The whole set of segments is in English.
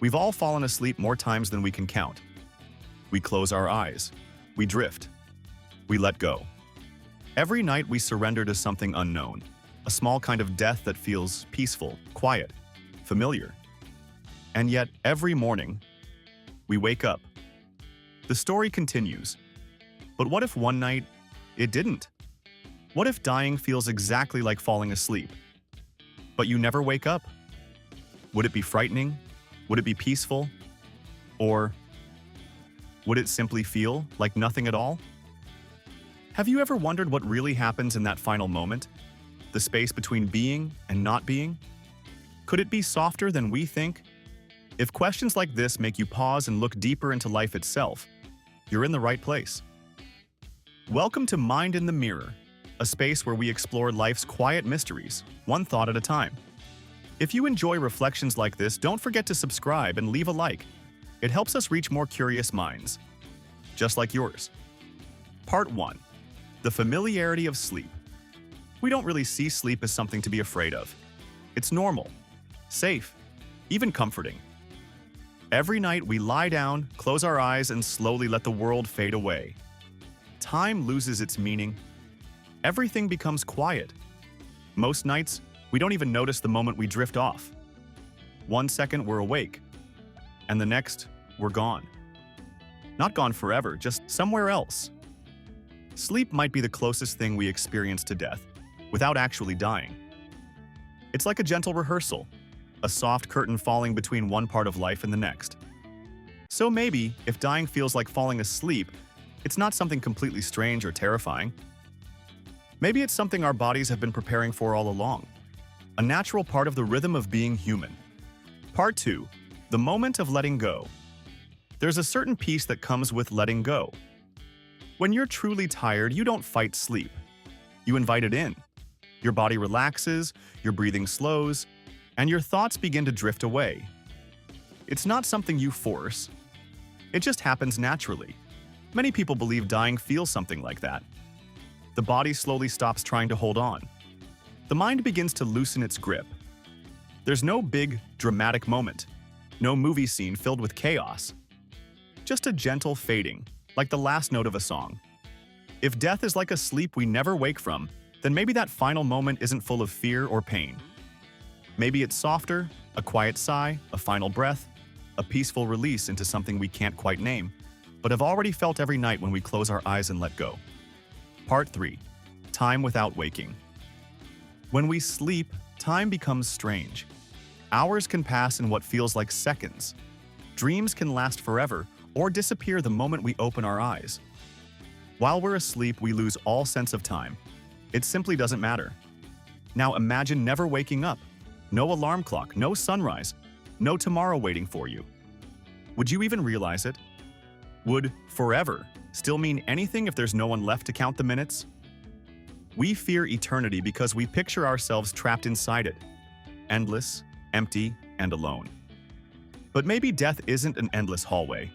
We've all fallen asleep more times than we can count. We close our eyes. We drift. We let go. Every night we surrender to something unknown, a small kind of death that feels peaceful, quiet, familiar. And yet, every morning, we wake up. The story continues. But what if one night, it didn't? What if dying feels exactly like falling asleep, but you never wake up? Would it be frightening? Would it be peaceful? Or would it simply feel like nothing at all? Have you ever wondered what really happens in that final moment? The space between being and not being? Could it be softer than we think? If questions like this make you pause and look deeper into life itself, you're in the right place. Welcome to Mind in the Mirror, a space where we explore life's quiet mysteries, one thought at a time. If you enjoy reflections like this, don't forget to subscribe and leave a like. It helps us reach more curious minds, just like yours. Part 1. The familiarity of sleep. We don't really see sleep as something to be afraid of. It's normal, safe, even comforting. Every night we lie down, close our eyes, and slowly let the world fade away. Time loses its meaning. Everything becomes quiet. Most nights, we don't even notice the moment we drift off. 1 second we're awake, and the next, we're gone. Not gone forever, just somewhere else. Sleep might be the closest thing we experience to death, without actually dying. It's like a gentle rehearsal, a soft curtain falling between one part of life and the next. So maybe, if dying feels like falling asleep, it's not something completely strange or terrifying. Maybe it's something our bodies have been preparing for all along, a natural part of the rhythm of being human. Part 2. The moment of letting go. There's a certain peace that comes with letting go. When you're truly tired, you don't fight sleep. You invite it in. Your body relaxes, your breathing slows, and your thoughts begin to drift away. It's not something you force. It just happens naturally. Many people believe dying feels something like that. The body slowly stops trying to hold on. The mind begins to loosen its grip. There's no big, dramatic moment. No movie scene filled with chaos. Just a gentle fading, like the last note of a song. If death is like a sleep we never wake from, then maybe that final moment isn't full of fear or pain. Maybe it's softer, a quiet sigh, a final breath, a peaceful release into something we can't quite name, but have already felt every night when we close our eyes and let go. Part 3. Time without waking. When we sleep, time becomes strange. Hours can pass in what feels like seconds. Dreams can last forever or disappear the moment we open our eyes. While we're asleep, we lose all sense of time. It simply doesn't matter. Now imagine never waking up. No alarm clock, no sunrise, no tomorrow waiting for you. Would you even realize it? Would forever still mean anything if there's no one left to count the minutes? We fear eternity because we picture ourselves trapped inside it, endless, empty, and alone. But maybe death isn't an endless hallway.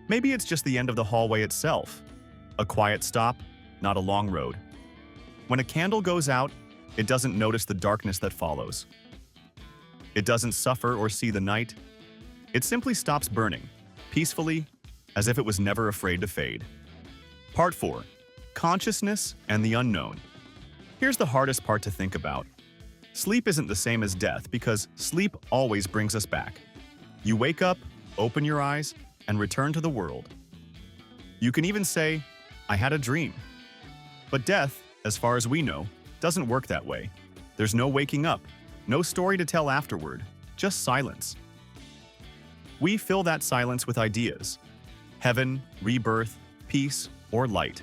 Maybe it's just the end of the hallway itself, a quiet stop, not a long road. When a candle goes out, it doesn't notice the darkness that follows. It doesn't suffer or see the night. It simply stops burning, peacefully, as if it was never afraid to fade. Part 4. Consciousness and the unknown. Here's the hardest part to think about. Sleep isn't the same as death because sleep always brings us back. You wake up, open your eyes, and return to the world. You can even say, "I had a dream." But death, as far as we know, doesn't work that way. There's no waking up, no story to tell afterward, just silence. We fill that silence with ideas. Heaven, rebirth, peace, or light.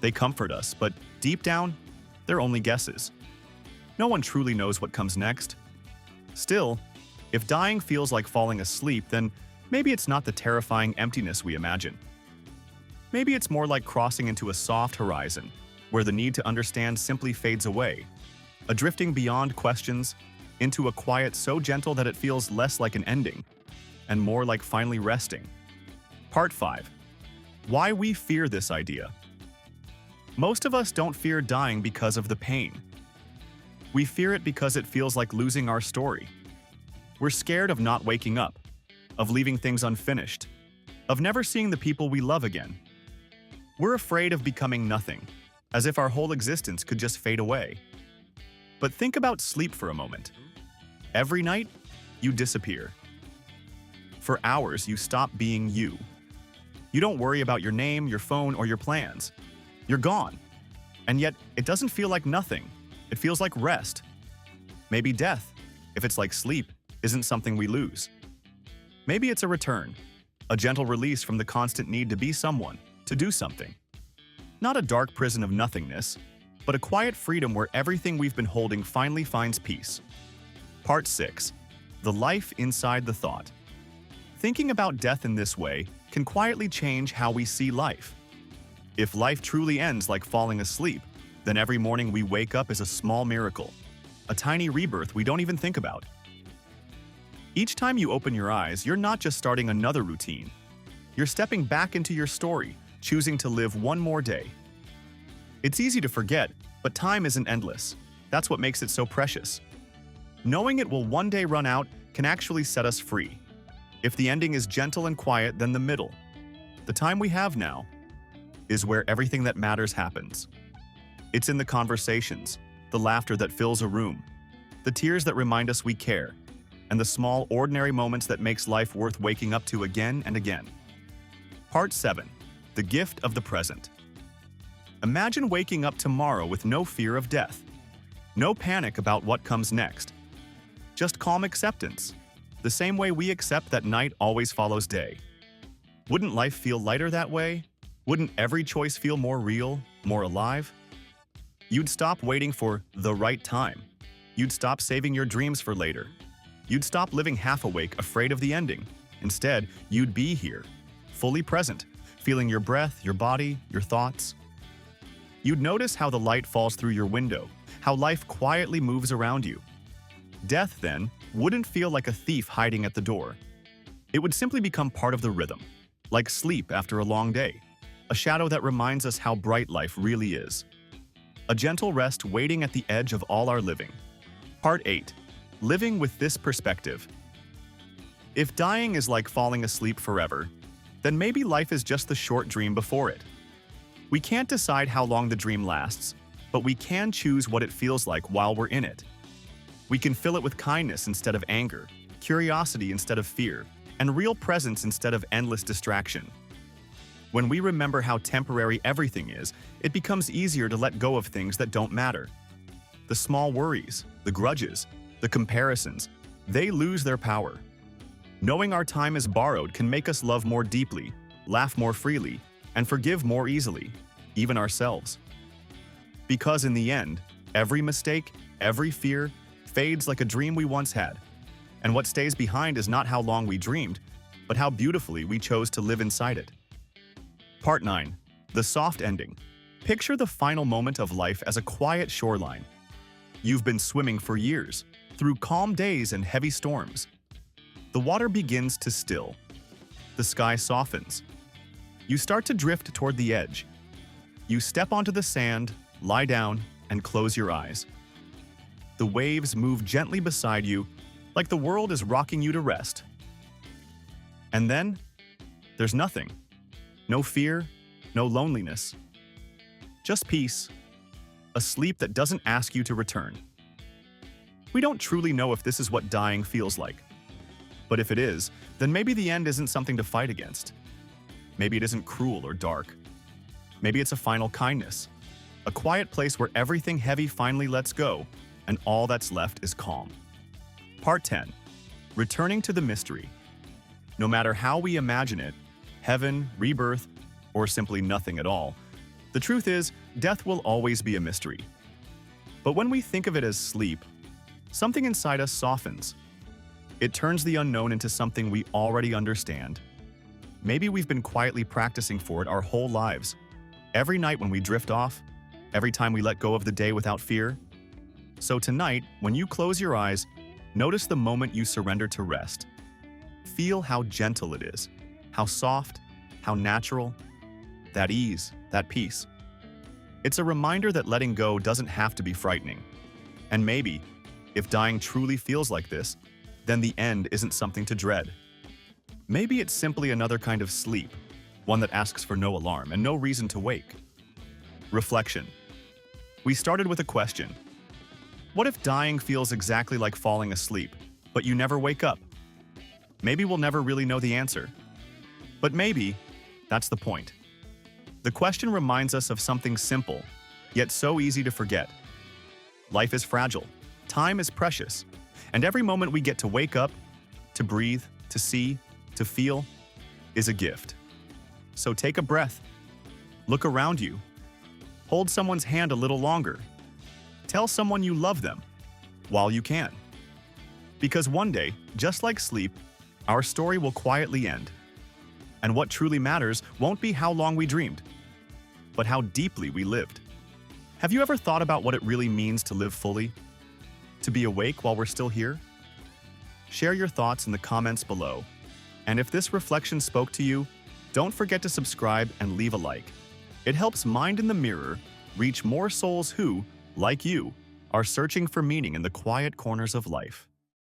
They comfort us, but deep down, they're only guesses. No one truly knows what comes next. Still, if dying feels like falling asleep, then maybe it's not the terrifying emptiness we imagine. Maybe it's more like crossing into a soft horizon, where the need to understand simply fades away, a drifting beyond questions into a quiet so gentle that it feels less like an ending, and more like finally resting. Part 5. Why we fear this idea. Most of us don't fear dying because of the pain. We fear it because it feels like losing our story. We're scared of not waking up, of leaving things unfinished, of never seeing the people we love again. We're afraid of becoming nothing, as if our whole existence could just fade away. But think about sleep for a moment. Every night, you disappear. For hours, you stop being you. You don't worry about your name, your phone, or your plans. You're gone. And yet, it doesn't feel like nothing. It feels like rest. Maybe death, if it's like sleep, isn't something we lose. Maybe it's a return, a gentle release from the constant need to be someone, to do something. Not a dark prison of nothingness, but a quiet freedom where everything we've been holding finally finds peace. Part 6. The life inside the thought. Thinking about death in this way can quietly change how we see life. If life truly ends like falling asleep, then every morning we wake up is a small miracle, a tiny rebirth we don't even think about. Each time you open your eyes, you're not just starting another routine. You're stepping back into your story, choosing to live one more day. It's easy to forget, but time isn't endless. That's what makes it so precious. Knowing it will one day run out can actually set us free. If the ending is gentle and quiet, then the middle, the time we have now, is where everything that matters happens. It's in the conversations, the laughter that fills a room, the tears that remind us we care, and the small, ordinary moments that makes life worth waking up to again and again. Part 7. The gift of the present. Imagine waking up tomorrow with no fear of death. No panic about what comes next. Just calm acceptance, the same way we accept that night always follows day. Wouldn't life feel lighter that way? Wouldn't every choice feel more real, more alive? You'd stop waiting for the right time. You'd stop saving your dreams for later. You'd stop living half awake, afraid of the ending. Instead, you'd be here, fully present, feeling your breath, your body, your thoughts. You'd notice how the light falls through your window, how life quietly moves around you. Death, then, wouldn't feel like a thief hiding at the door. It would simply become part of the rhythm, like sleep after a long day, a shadow that reminds us how bright life really is. A gentle rest waiting at the edge of all our living. Part 8. Living with this perspective. If dying is like falling asleep forever, then maybe life is just the short dream before it. We can't decide how long the dream lasts, but we can choose what it feels like while we're in it. We can fill it with kindness instead of anger, curiosity instead of fear, and real presence instead of endless distraction. When we remember how temporary everything is, it becomes easier to let go of things that don't matter. The small worries, the grudges, the comparisons, they lose their power. Knowing our time is borrowed can make us love more deeply, laugh more freely, and forgive more easily, even ourselves. Because in the end, every mistake, every fear, fades like a dream we once had. And what stays behind is not how long we dreamed, but how beautifully we chose to live inside it. Part 9. The soft ending. Picture the final moment of life as a quiet shoreline. You've been swimming for years, through calm days and heavy storms. The water begins to still. The sky softens. You start to drift toward the edge. You step onto the sand, lie down, and close your eyes. The waves move gently beside you, like the world is rocking you to rest. And then, there's nothing. No fear, no loneliness. Just peace. A sleep that doesn't ask you to return. We don't truly know if this is what dying feels like. But if it is, then maybe the end isn't something to fight against. Maybe it isn't cruel or dark. Maybe it's a final kindness. A quiet place where everything heavy finally lets go, and all that's left is calm. Part 10. Returning to the mystery. No matter how we imagine it, heaven, rebirth, or simply nothing at all, the truth is, death will always be a mystery. But when we think of it as sleep, something inside us softens. It turns the unknown into something we already understand. Maybe we've been quietly practicing for it our whole lives. Every night when we drift off, every time we let go of the day without fear. So tonight, when you close your eyes, notice the moment you surrender to rest. Feel how gentle it is, how soft, how natural, that ease, that peace. It's a reminder that letting go doesn't have to be frightening. And maybe, if dying truly feels like this, then the end isn't something to dread. Maybe it's simply another kind of sleep, one that asks for no alarm and no reason to wake. Reflection. We started with a question. What if dying feels exactly like falling asleep, but you never wake up? Maybe we'll never really know the answer. But maybe that's the point. The question reminds us of something simple, yet so easy to forget. Life is fragile, time is precious, and every moment we get to wake up, to breathe, to see, to feel, is a gift. So take a breath. Look around you. Hold someone's hand a little longer. Tell someone you love them while you can. Because one day, just like sleep, our story will quietly end. And what truly matters won't be how long we dreamed, but how deeply we lived. Have you ever thought about what it really means to live fully? To be awake while we're still here? Share your thoughts in the comments below. And if this reflection spoke to you, don't forget to subscribe and leave a like. It helps Mind in the Mirror reach more souls who, like you, are searching for meaning in the quiet corners of life.